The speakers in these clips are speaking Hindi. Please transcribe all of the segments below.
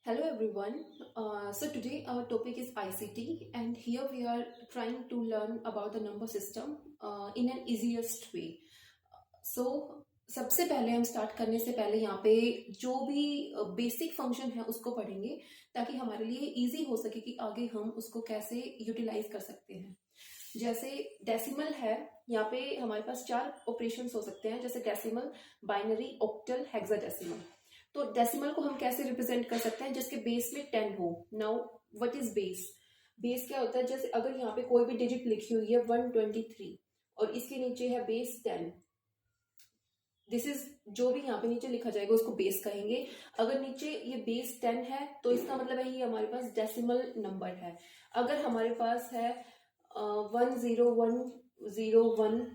Hello everyone. So today our topic is ICT and here we are trying to learn about the number system in an easiest way. So सबसे पहले हम स्टार्ट करने से पहले यहाँ पे जो भी बेसिक फंक्शन है उसको पढ़ेंगे ताकि हमारे लिए इजी हो सके कि आगे हम उसको कैसे यूटिलाइज कर सकते हैं। जैसे डेसिमल है, यहाँ पे हमारे पास चार ऑपरेशंस हो सकते हैं जैसे डेसिमल, बाइनरी, ऑक्टल, हेक्साडेसिमल। तो डेसिमल को हम कैसे रिप्रेजेंट कर सकते हैं जिसके बेस में 10 हो। Now what is base? Base क्या होता है? जैसे अगर यहाँ पे कोई भी डिजिट लिखी हुई है 123 और इसके नीचे है बेस 10, दिस इज जो भी यहाँ पे नीचे लिखा जाएगा उसको बेस कहेंगे। अगर नीचे ये बेस 10 है तो इसका मतलब है ये हमारे पास डेसिमल नंबर है। अगर हमारे पास है 10101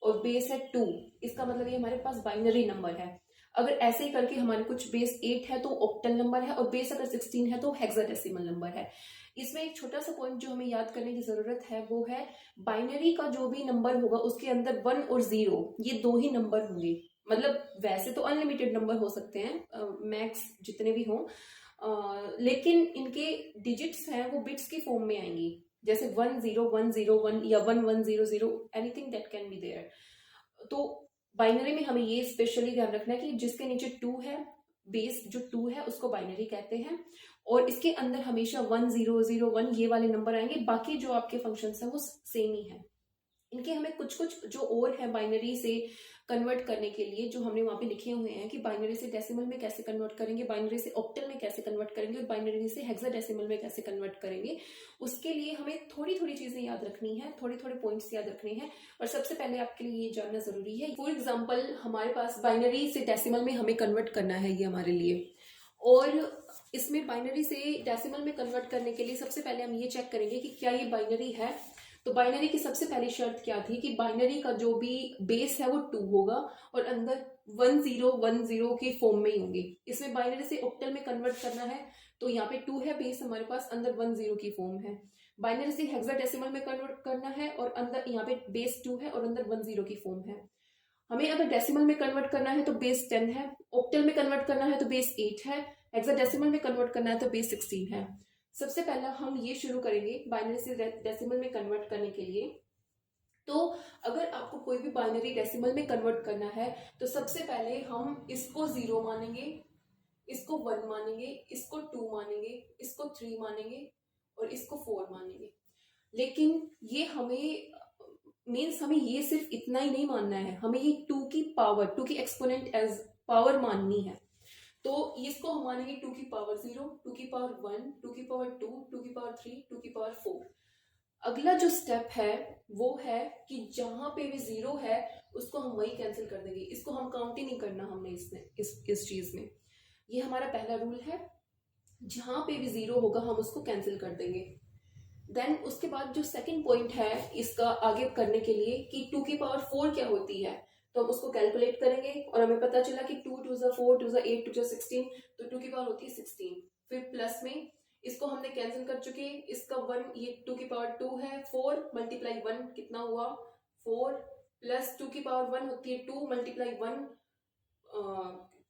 और बेस है 2, इसका मतलब ये हमारे पास बाइनरी नंबर है। अगर ऐसे ही करके हमारे कुछ बेस 8 है तो ऑक्टल नंबर है और बेस अगर 16 है तो हेक्साडेसिमल नंबर है। इसमें एक छोटा सा पॉइंट जो हमें याद करने की जरूरत है वो है बाइनरी का जो भी नंबर होगा उसके अंदर 1 और 0 ये दो ही नंबर होंगे। मतलब वैसे तो अनलिमिटेड नंबर हो सकते हैं, मैक्स जितने भी हों, लेकिन इनके डिजिट्स हैं वो बिट्स की फॉर्म में आएंगी, जैसे 10101 या 1100, anything that can be there. तो बाइनरी में हमें ये स्पेशली ध्यान रखना है कि जिसके नीचे 2 है, बेस जो 2 है उसको बाइनरी कहते हैं और इसके अंदर हमेशा 1001 ये वाले नंबर आएंगे। बाकी जो आपके फंक्शंस हैं वो सेम ही है। इनके हमें कुछ कुछ जो और है बाइनरी से कन्वर्ट करने के लिए जो हमने वहां पे लिखे हुए हैं कि बाइनरी से डेसिमल में कैसे कन्वर्ट करेंगे, बाइनरी से ऑक्टल में कैसे कन्वर्ट करेंगे और बाइनरी से हेक्साडेसिमल में कैसे कन्वर्ट करेंगे। उसके लिए हमें थोड़ी थोड़ी चीजें याद रखनी है, थोड़े थोड़े पॉइंट्स याद रखने हैं। और सबसे पहले आपके लिए ये जानना जरूरी है, फॉर एग्जाम्पल हमारे पास बाइनरी से डेसिमल में हमें कन्वर्ट करना है ये हमारे लिए, और इसमें बाइनरी से डेसिमल में कन्वर्ट करने के लिए सबसे पहले हम ये चेक करेंगे कि क्या ये बाइनरी है। तो बाइनरी की सबसे पहली शर्त क्या थी कि बाइनरी का जो भी बेस है वो 2 होगा और अंदर 1010 की फॉर्म में ही होंगे। इसमें बाइनरी से ऑक्टल में कन्वर्ट करना है तो यहाँ पे 2 है बेस हमारे पास, अंदर 10 की फॉर्म है। बाइनरी से हेक्साडेसिमल में कन्वर्ट करना है और अंदर यहाँ पे बेस 2 है और अंदर 10 की फॉर्म है। हमें अगर डेसिमल में कन्वर्ट करना है तो बेस 10 है, ऑक्टल में कन्वर्ट करना है तो बेस 8 है, हेक्साडेसिमल में कन्वर्ट करना है तो बेस 16 है। सबसे पहला हम ये शुरू करेंगे बाइनरी से डेसिमल में कन्वर्ट करने के लिए। तो अगर आपको कोई भी बाइनरी डेसिमल में कन्वर्ट करना है तो सबसे पहले हम इसको 0 मानेंगे, इसको 1 मानेंगे, इसको 2 मानेंगे, इसको 3 मानेंगे और इसको 4 मानेंगे। लेकिन ये हमें मीन्स हमें ये सिर्फ इतना ही नहीं मानना है, हमें ये 2 की पावर, 2 की एक्सपोनेंट एज पावर माननी है। तो इसको हम मानेंगे 2 की पावर 0, 2 की पावर 1, 2 की पावर 2, 2 की पावर 3, 2 की पावर 4। अगला जो स्टेप है वो है कि जहां पे भी 0 है उसको हम वही कैंसिल कर देंगे, इसको हम काउंट ही नहीं करना हमने इसमें, इस चीज में। ये हमारा पहला रूल है, जहां पे भी 0 होगा हम उसको कैंसिल कर देंगे। देन उसके बाद जो सेकंड पॉइंट है इसका आगे करने के लिए कि 2 की पावर 4 क्या होती है, तो हम उसको कैलकुलेट करेंगे और हमें पता चला कि 2 2 4, 2 8, 2 16, तो 2 की पावर होती है 16। फिर प्लस में इसको हमने कैंसिल कर चुके, इसका 1, ये 2 की पावर 2 है, 4 मल्टीप्लाई 1 कितना हुआ 4, प्लस 2 की पावर 1 होती है 2 मल्टीप्लाई 1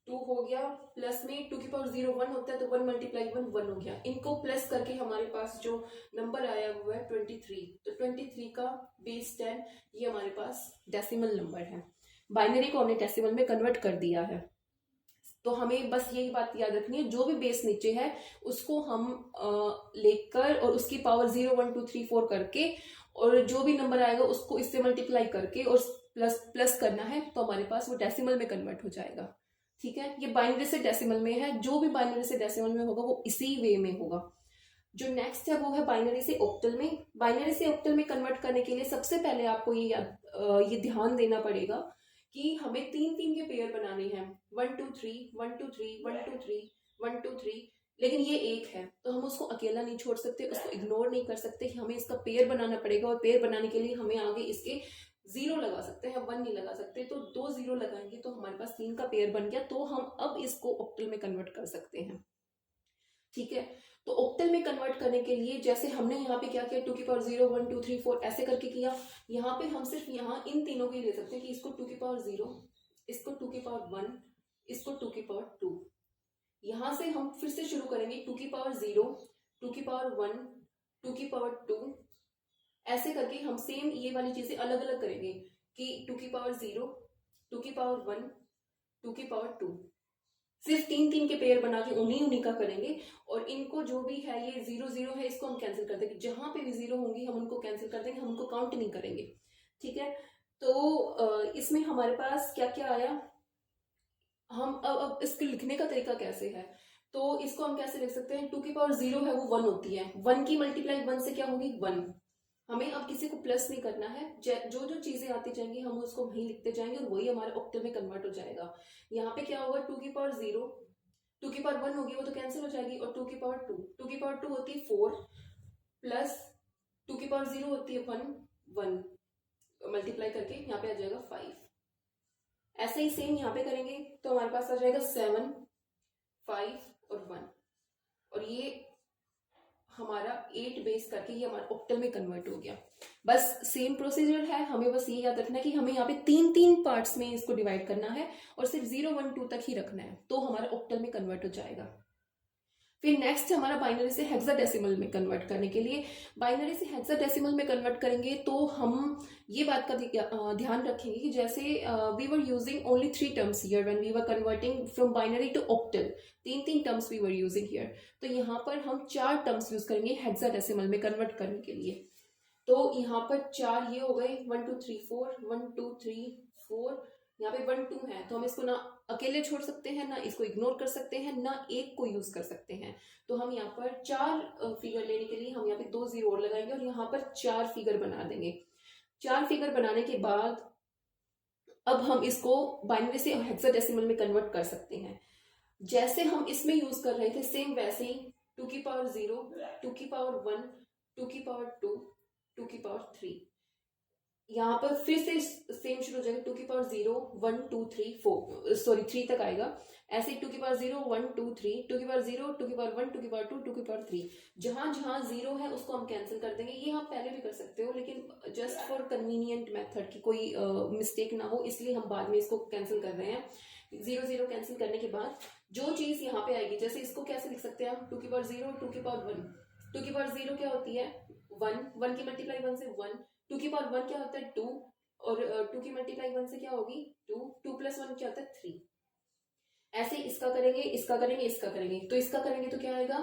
2 हो गया, प्लस में 2 की पावर 0 1 होता है तो 1 मल्टीप्लाई 1 1 हो गया। इनको प्लस करके हमारे पास जो नंबर आया हुआ है 23, तो 23 का बेस 10 ये हमारे पास डेसिमल नंबर है। बाइनरी को हमने डेसिमल में कन्वर्ट कर दिया है। तो हमें बस यही बात याद रखनी है, जो भी बेस नीचे है उसको हम लेकर और उसकी पावर 0 1 2 3 4 करके और जो भी नंबर आएगा उसको इससे मल्टीप्लाई करके और प्लस प्लस करना है तो हमारे पास वो डेसिमल में कन्वर्ट हो जाएगा। ठीक है, ये बाइनरी से डेसिमल में है, जो भी बाइनरी से डेसिमल में होगा वो इसी वे में होगा। जो नेक्स्ट है वो है बाइनरी से ऑक्टल में। बाइनरी से ऑक्टल में कन्वर्ट करने के लिए सबसे पहले आपको ये ध्यान देना पड़ेगा कि हमें 3 3 के पेयर बनाने हैं, 1 2 3 1 2 3 1 2 3 1 2 3। लेकिन ये एक है तो हम उसको अकेला नहीं छोड़ सकते, उसको इग्नोर नहीं कर सकते, हमें इसका पेयर बनाना पड़ेगा और पेयर बनाने के लिए हमें आगे इसके 0 लगा सकते हैं, 1 नहीं लगा सकते। तो 2 0 लगाएंगे तो हमारे पास 3 का पेयर बन गया, तो हम अब इसको ऑक्टल में कन्वर्ट कर सकते हैं। ठीक है, तो ऑक्टल में कन्वर्ट करने के लिए जैसे हमने यहाँ पे क्या किया, 2 की पावर 0 1 2 3 4 ऐसे करके किया। यहाँ पे हम सिर्फ यहाँ इन तीनों को ही ले सकते हैं कि इसको 2 की पावर 0, इसको 2 की पावर 1, इसको 2 की पावर 2। यहां से हम फिर से शुरू करेंगे 2 की पावर 0, 2 की पावर 1, 2 की पावर 2, ऐसे करके हम सेम ये वाली चीजें अलग अलग करेंगे कि 2 की पावर 0, 2 की पावर 1, 2 की पावर 2, सिर्फ 3 3 के पेयर बना के उन्हीं उन्हीं का करेंगे। और इनको जो भी है ये 0 0 है, इसको हम कैंसिल कर देंगे, जहां पे भी 0 होंगी हम उनको कैंसिल कर देंगे, हम उनको काउंट नहीं करेंगे। ठीक है, तो इसमें हमारे पास क्या क्या आया। हम अब इसके लिखने का तरीका कैसे है, तो इसको हम कैसे लिख सकते हैं, 2 की पावर 0 है वो 1 होती है, 1 की मल्टीप्लाई 1 से क्या होगी 1। हमें अब किसी को प्लस नहीं करना है, जो जो चीजें आती जाएंगी हम उसको वहीं लिखते जाएंगे और वही हमारे ऑक्टल में कन्वर्ट हो जाएगा। यहाँ पे क्या होगा, 2 की पावर 0, 2 की पावर 1 होगी वो तो कैंसिल हो जाएगी, और 2 की पावर 2, 2 की पावर 2 होती है 4 प्लस 2 की पावर 0 होती है 1, 1 मल्टीप्लाई करके यहाँ पे आ जाएगा 5। ऐसे ही सेम यहाँ पे करेंगे तो हमारे पास आ जाएगा 7, 5 और 1, और ये हमारा 8 बेस करके ये हमारा ऑक्टल में कन्वर्ट हो गया। बस सेम प्रोसीजर है, हमें बस ये याद रखना है कि हमें यहाँ पे 3 3 पार्ट्स में इसको डिवाइड करना है और सिर्फ 0 1 2 तक ही रखना है, तो हमारा ऑक्टल में कन्वर्ट हो जाएगा। फिर नेक्स्ट हमारा बाइनरी से हेक्साडेसिमल में कन्वर्ट करने के लिए, बाइनरी से हेक्साडेसिमल में कन्वर्ट करेंगे तो हम ये बात का ध्यान रखेंगे कि जैसे we were using only 3 terms here when we were converting from binary to octal, 3 3 terms we were using here, तो यहाँ पर हम 4 टर्म्स यूज करेंगे हेक्साडेसिमल में कन्वर्ट करने के लिए। तो यहाँ पर 4 ये हो गए, 1 2 3 4, 1 2 3 4, यहाँ पे 1 2 है तो हम इसको ना अकेले छोड़ सकते हैं, ना इसको इग्नोर कर सकते हैं, ना एक को यूज कर सकते हैं। तो हम यहाँ पर 4 फिगर लेने के लिए हम यहाँ पे 2 0 और लगाएंगे और यहाँ पर 4 फिगर बना देंगे। 4 फिगर बनाने के बाद अब हम इसको बाइनरी से हेक्साडेसिमल में कन्वर्ट कर सकते हैं। जैसे हम इसमें यूज कर रहे थे सेम वैसे ही 2 की पावर 0, 2 की पावर 1, 2 की पावर 2, 2 की पावर 3, यहाँ पर फिर से सेम शुरू हो जाएगा, 2 की पावर 0 1 2 3 4 सॉरी 3 तक आएगा। ऐसे ही 2 की पावर 0 1 2 3, 2 की पावर 0, 2 की पावर 1, 2 की पावर 2, 2 की पावर 3, जहां जहां 0 है उसको हम कैंसिल कर देंगे। ये आप पहले भी कर सकते हो लेकिन जस्ट फॉर कन्वीनियंट मेथड की कोई मिस्टेक ना हो इसलिए हम बाद में इसको कैंसिल कर रहे हैं। 0 0 कैंसिल करने के बाद जो चीज यहाँ पे आएगी, जैसे इसको कैसे लिख सकते हैं हम, 2 की पावर 0, 2 की पावर 1, 2 की पावर 0 क्या होती है 1, 1 की मल्टीप्लाई 1 से 1, 2 की पावर 1 क्या होता है 2, और 2 की मल्टीप्लाई 1 से क्या होगी 2, 2 प्लस 1 क्या होता है 3। ऐसे इसका करेंगे, इसका करेंगे, इसका करेंगे, तो इसका करेंगे तो क्या आएगा,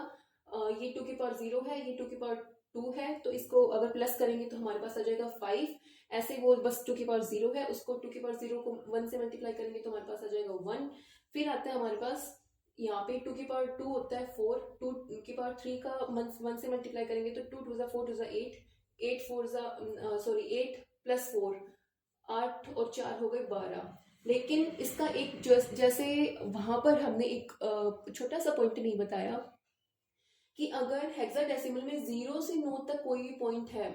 ये 2 की पावर 0 है, ये 2 की पावर 2 है, तो इसको अगर प्लस करेंगे तो हमारे पास आ जाएगा 5। ऐसे वो बस 2 की पावर 0 है, उसको 2 की पावर 0 को 1 से मल्टीप्लाई करेंगे तो हमारे पास आ जाएगा 1। फिर आता है हमारे पास यहाँ पे 2 की पावर 2 होता है 4, 2 की पावर 3 का 1 से मल्टीप्लाई करेंगे तो 2 2 4 2 8, 8 4 सॉरी 8 प्लस 4 8 और 4 हो गए 12। लेकिन इसका एक जैसे वहां पर हमने एक छोटा सा पॉइंट नहीं बताया कि अगर हेक्साडेसिमल में 0 से 9 तक कोई भी पॉइंट है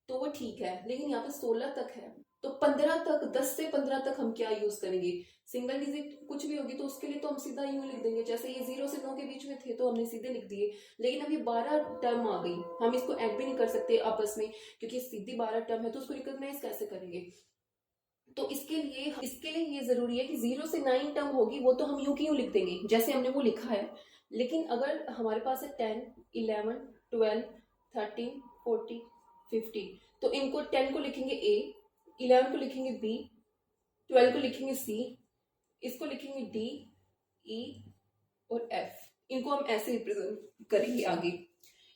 तो वो ठीक है, लेकिन यहाँ पे 16 तक है तो 15 तक, 10 से 15 तक हम क्या यूज करेंगे, सिंगल डिजिट कुछ भी होगी तो उसके लिए तो हम सीधा यूं लिख देंगे, जैसे ये 0 से 9 के बीच में थे तो हमने सीधे लिख दिए। लेकिन अब ये 12 टर्म आ गई, हम इसको ऐड भी नहीं कर सकते आपस में क्योंकि सीधी 12 टर्म है, तो उसको रिकॉग्नाइज कैसे करेंगे। तो इसके लिए ये जरूरी है कि 0 से 9 टर्म होगी वो तो हम यूं की यूं लिख देंगे जैसे हमने वो लिखा है। लेकिन अगर हमारे पास है 10 11 12 13 14 15, तो इनको 10 को लिखेंगे ए, 11 को लिखेंगे बी, 12 को लिखेंगे सी, इसको लिखेंगे डी, ई और एफ। इनको हम ऐसे रिप्रेजेंट करेंगे आगे,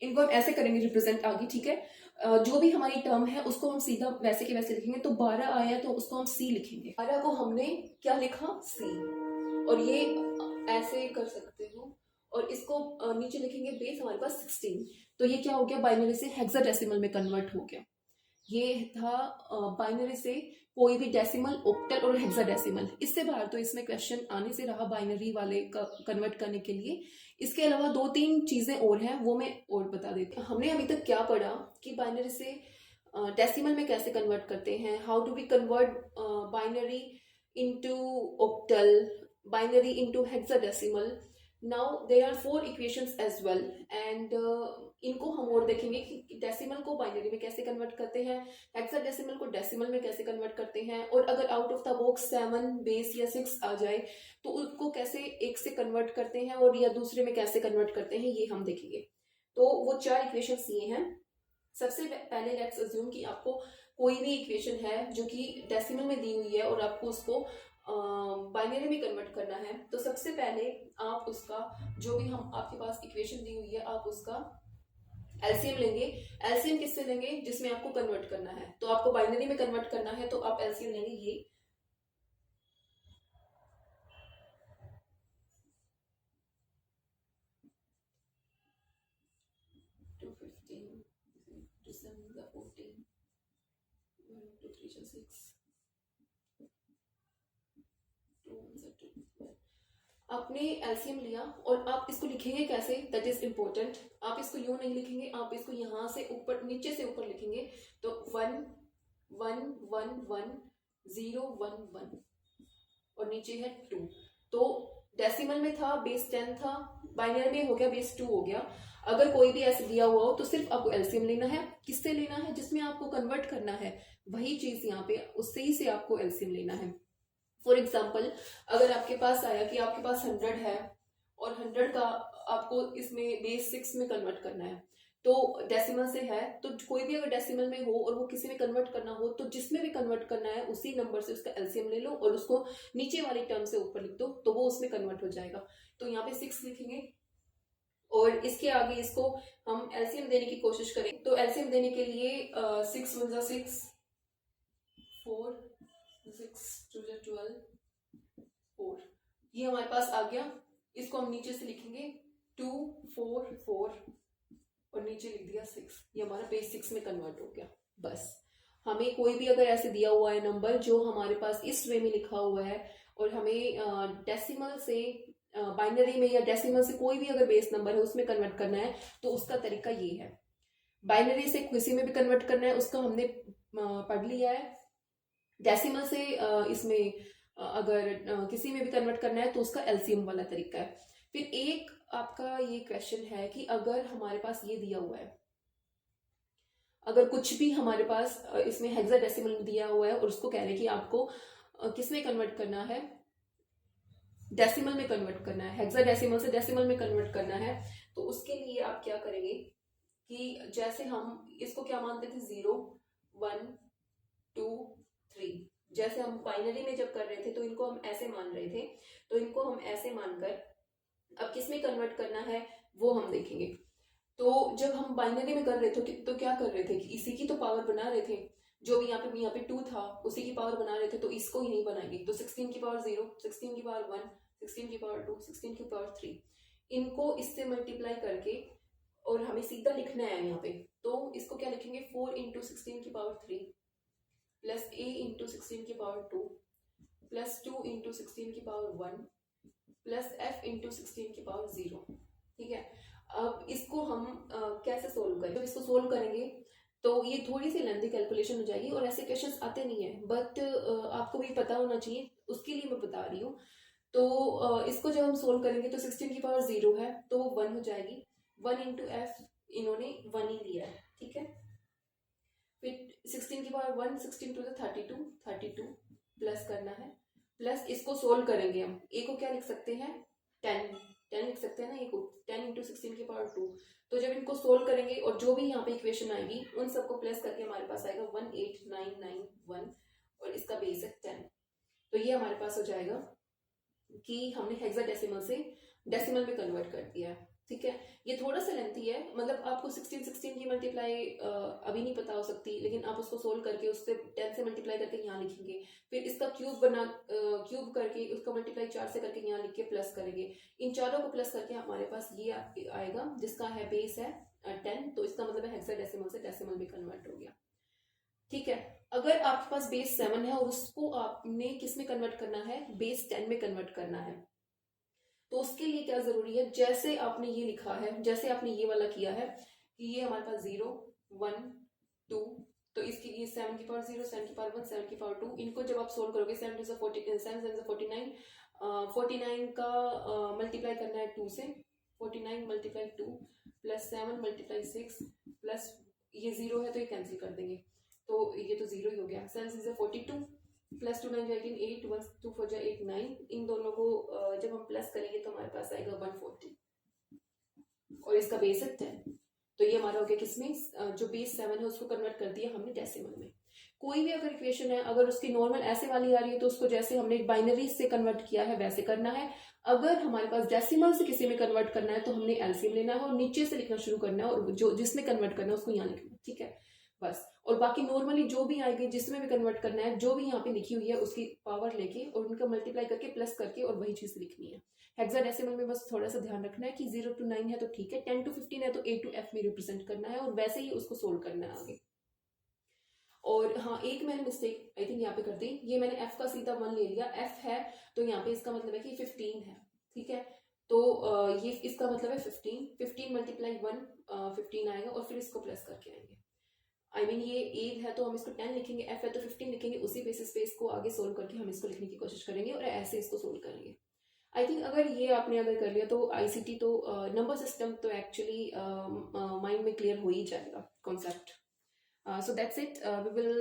इनको हम ऐसे करेंगे रिप्रेजेंट आगे। ठीक है, जो भी हमारी टर्म है उसको हम सीधा वैसे के वैसे लिखेंगे। तो 12 आया तो उसको हम सी लिखेंगे, 12 को हमने क्या लिखा सी, और ये ऐसे कर सकते हो, और इसको नीचे लिखेंगे बेस हमारे पास 16। तो ये क्या हो गया, बाइनरी से हेक्साडेसिमल में कन्वर्ट हो गया। ये था बाइनरी से कोई भी डेसिमल, ऑक्टल और हेक्साडेसिमल। इससे बाहर तो इसमें क्वेश्चन आने से रहा बाइनरी वाले का कन्वर्ट करने के लिए। इसके अलावा 2 3 चीजें और हैं वो मैं और बता देती हूँ। हमने अभी तक क्या पढ़ा कि बाइनरी से डेसिमल में कैसे कन्वर्ट करते हैं, how to be convert binary into octal, binary into hexadecimal, now there are 4 equations as well and इनको हम और देखेंगे कि डेसिमल को बाइनरी में कैसे कन्वर्ट करते हैं, हेक्साडेसिमल को डेसिमल में कैसे कन्वर्ट करते हैं, और अगर out of the box 7 base या 6 आ जाए तो उसको कैसे एक से कन्वर्ट करते हैं और या दूसरे में कैसे कन्वर्ट करते हैं, ये हम देखेंगे। तो वो 4 इक्वेशंस ये हैं। सबसे पहले लेट्स अज्यूम कि आपको कोई भी इक्वेशन है जो कि डेसिमल में दी हुई है और आपको उसको बाइनरी में कन्वर्ट करना है। तो सबसे पहले आप उसका जो भी हम आपके पास इक्वेशन दी हुई है आप उसका एलसीएम लेंगे। एलसीएम किससे लेंगे? जिसमें आपको कन्वर्ट करना है। तो आपको बाइनरी में कन्वर्ट करना है तो आप एलसीएम लेंगे ये 215 December 14 1 2 3 6 आपने एलसीएम लिया और आप इसको लिखेंगे कैसे, दैट इज इम्पोर्टेंट। आप इसको यूं नहीं लिखेंगे, आप इसको यहां से ऊपर नीचे से ऊपर लिखेंगे। तो 1 1 1 1 0 1 1 और नीचे है 2। तो डेसिमल में था बेस 10 था, बाइनरी में हो गया बेस 2 हो गया। अगर कोई भी ऐसे दिया हुआ हो तो सिर्फ आपको एलसीएम लेना है। किससे लेना है? जिसमें आपको कन्वर्ट करना है वही चीज यहाँ पे उससे ही से आपको एलसीएम लेना है। फॉर एग्जाम्पल अगर आपके पास आया कि आपके पास 100 है और 100 का आपको इसमें बेस 6 में कन्वर्ट करना है, तो डेसिमल से है तो कोई भी अगर डेसिमल में हो और वो किसी में कन्वर्ट करना हो तो जिसमें भी कन्वर्ट करना है उसी नंबर से उसका एलसीएम ले लो और उसको नीचे वाली टर्म से ऊपर लिख दो तो वो उसमें कन्वर्ट हो जाएगा। तो यहाँ पे 6 लिखेंगे और इसके आगे इसको हम एलसीएम देने की कोशिश करें। तो एलसीएम देने के लिए 6 1 6 4 6 2 12 4 ये हमारे पास आ गया। इसको हम नीचे से लिखेंगे 2 4 4 और नीचे लिख दिया 6। ये हमारा बेस 6 में कन्वर्ट हो गया। बस हमें कोई भी अगर ऐसे दिया हुआ है नंबर जो हमारे पास इस वे में लिखा हुआ है और हमें डेसिमल से बाइनरी में या डेसिमल से कोई भी अगर बेस नंबर है उसमें कन्वर्ट करना है तो उसका तरीका ये है। बाइनरी से किसी में भी कन्वर्ट करना है उसका हमने पढ़ लिया है। डेसिमल से इसमें अगर किसी में भी कन्वर्ट करना है तो उसका एलसीएम वाला तरीका है। फिर एक आपका ये क्वेश्चन है कि अगर हमारे पास ये दिया हुआ है, अगर कुछ भी हमारे पास इसमें हेक्साडेसिमल दिया हुआ है और उसको कह रहे हैं कि आपको किस में कन्वर्ट करना है, डेसिमल में कन्वर्ट करना है, हेक्साडेसिमल से डेसिमल में कन्वर्ट करना है, तो उसके लिए आप क्या करेंगे कि जैसे हम इसको क्या मानते थे 0 1 2 3, जैसे हम बाइनरी में जब कर रहे थे तो इनको हम ऐसे मान रहे थे, तो इनको हम ऐसे मानकर अब किस में कन्वर्ट करना है वो हम देखेंगे। तो जब हम बाइनरी में कर रहे थे तो क्या कर रहे थे कि इसी की तो पावर बना रहे थे, जो भी यहाँ पे 2 था उसी की पावर बना रहे थे, तो इसको ही नहीं बनाएंगे। तो 16 की पावर 0, 16 की पावर 1, 16 की पावर 2, 16 की पावर 3, इनको इससे मल्टीप्लाई करके और हमें सीधा लिखना है यहाँ पे। तो इसको क्या लिखेंगे 4 इंटू 16 की पावर 3 प्लस a इंटू 16 की पावर 2 प्लस 2 इंटू 16 की पावर 1 प्लस f इंटू 16 की पावर 0। ठीक है, अब इसको हम कैसे सोल्व करें? तो इसको सोल्व करेंगे तो ये थोड़ी सी लेंथी कैलकुलेशन हो जाएगी और ऐसे क्वेश्चंस आते नहीं है, बट आपको भी पता होना चाहिए उसके लिए मैं बता रही हूँ। तो इसको जब हम सोल्व करेंगे तो 16 की पावर 0 है तो वो 1 हो जाएगी। 1 इंटू एफ इन्होंने 1 ही लिया है। ठीक है, फिर 16 की पावर 1, 16 टू 32, 32 प्लस करना है, प्लस इसको सोल्व करेंगे हम। ए को क्या लिख सकते हैं 10 लिख सकते हैं ना, ए को 10 इंटू 16 की पावर 2। तो जब इनको सोल्व करेंगे और जो भी यहाँ पे इक्वेशन आएगी उन सबको प्लस करके हमारे पास आएगा 18991 और इसका बेस है 10। तो ये हमारे पास हो जाएगा कि हमने हेक्साडेसिमल से डेसिमल में कन्वर्ट कर दिया है। ठीक है, ये थोड़ा सा लेंथी है, मतलब आपको 16 की मल्टीप्लाई अभी नहीं पता हो सकती, लेकिन आप उसको सोल्व करके उससे 10 से मल्टीप्लाई करके यहाँ लिखेंगे, फिर इसका क्यूब करके उसका मल्टीप्लाई 4 से करके यहाँ लिख के प्लस करेंगे। इन चारों को प्लस करके हमारे पास ये आएगा जिसका है बेस है 10, तो इसका मतलब है हेक्साडेसिमल से डेसिमल में कन्वर्ट हो गया। ठीक है, अगर आपके पास बेस 7 है और उसको आपने किस में कन्वर्ट करना है, बेस 10 में कन्वर्ट करना है, तो उसके लिए क्या जरूरी है, जैसे आपने ये लिखा है, जैसे आपने ये वाला किया है कि ये हमारे पास 0 1 2, तो इसके लिए 7 की पावर 0, 7 की पावर 1, 7 की पावर 2, इनको जब आप सोल्व करोगे 7 7 49, 49 का मल्टीप्लाई करना है 2 से, 49 मल्टीप्लाई 2 प्लस 7 मल्टीप्लाई 6 प्लस ये 0 है तो ये कैंसिल कर देंगे, तो ये तो 0 ही हो गया। 7 6 42 प्लस 2 9 18 8 1 2 4 जा 8 9, इन दोनों को जब हम प्लस करेंगे तो हमारे पास आएगा 140 और इसका बेस है 10। तो ये हमारा हो गया किसमें, जो बेस 7 है उसको कन्वर्ट कर दिया हमने डेसिमल में। कोई भी अगर इक्वेशन है अगर उसकी नॉर्मल ऐसे वाली आ रही है तो उसको जैसे हमने बाइनरी से कन्वर्ट किया है वैसे करना है। अगर हमारे पास डेसिमल से किसी में कन्वर्ट करना है तो हमने एलसीएम लेना है और नीचे से लिखना शुरू करना है और जो जिसमें कन्वर्ट करना है उसको यहाँ लिखना है, ठीक है बस। और बाकी नॉर्मली जो भी आएगी जिसमें भी कन्वर्ट करना है जो भी यहाँ पे लिखी हुई है उसकी पावर लेके और उनका मल्टीप्लाई करके प्लस करके और वही चीज लिखनी है। हेक्साडेसिमल में बस थोड़ा सा ध्यान रखना है कि 0 to 9 है तो ठीक है, 10 to 15 है तो A to F में रिप्रेजेंट करना है और वैसे ही उसको सोल्व करना है आगे। और हाँ एक मैंने मिस्टेक आई थिंक यहाँ पे कर दी, ये मैंने F का सीधा 1 ले लिया, F है तो यहाँ पे इसका मतलब है कि 15 है, ठीक है। तो ये इसका मतलब है 15 मल्टीप्लाई 1 15 आएगा और फिर इसको प्लस करके आएंगे। आई मीन ये A है तो हम इसको 10 लिखेंगे, F है तो 15 लिखेंगे, उसी बेसिस पे इसको आगे सोल्व करके हम इसको लिखने की कोशिश करेंगे और ऐसे इसको सोल्व करेंगे। आई थिंक अगर ये आपने अगर कर लिया तो आईसीटी तो नंबर सिस्टम तो एक्चुअली माइंड में क्लियर हो ही जाएगा concept. So that's it. We will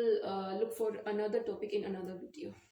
look for another topic in another video.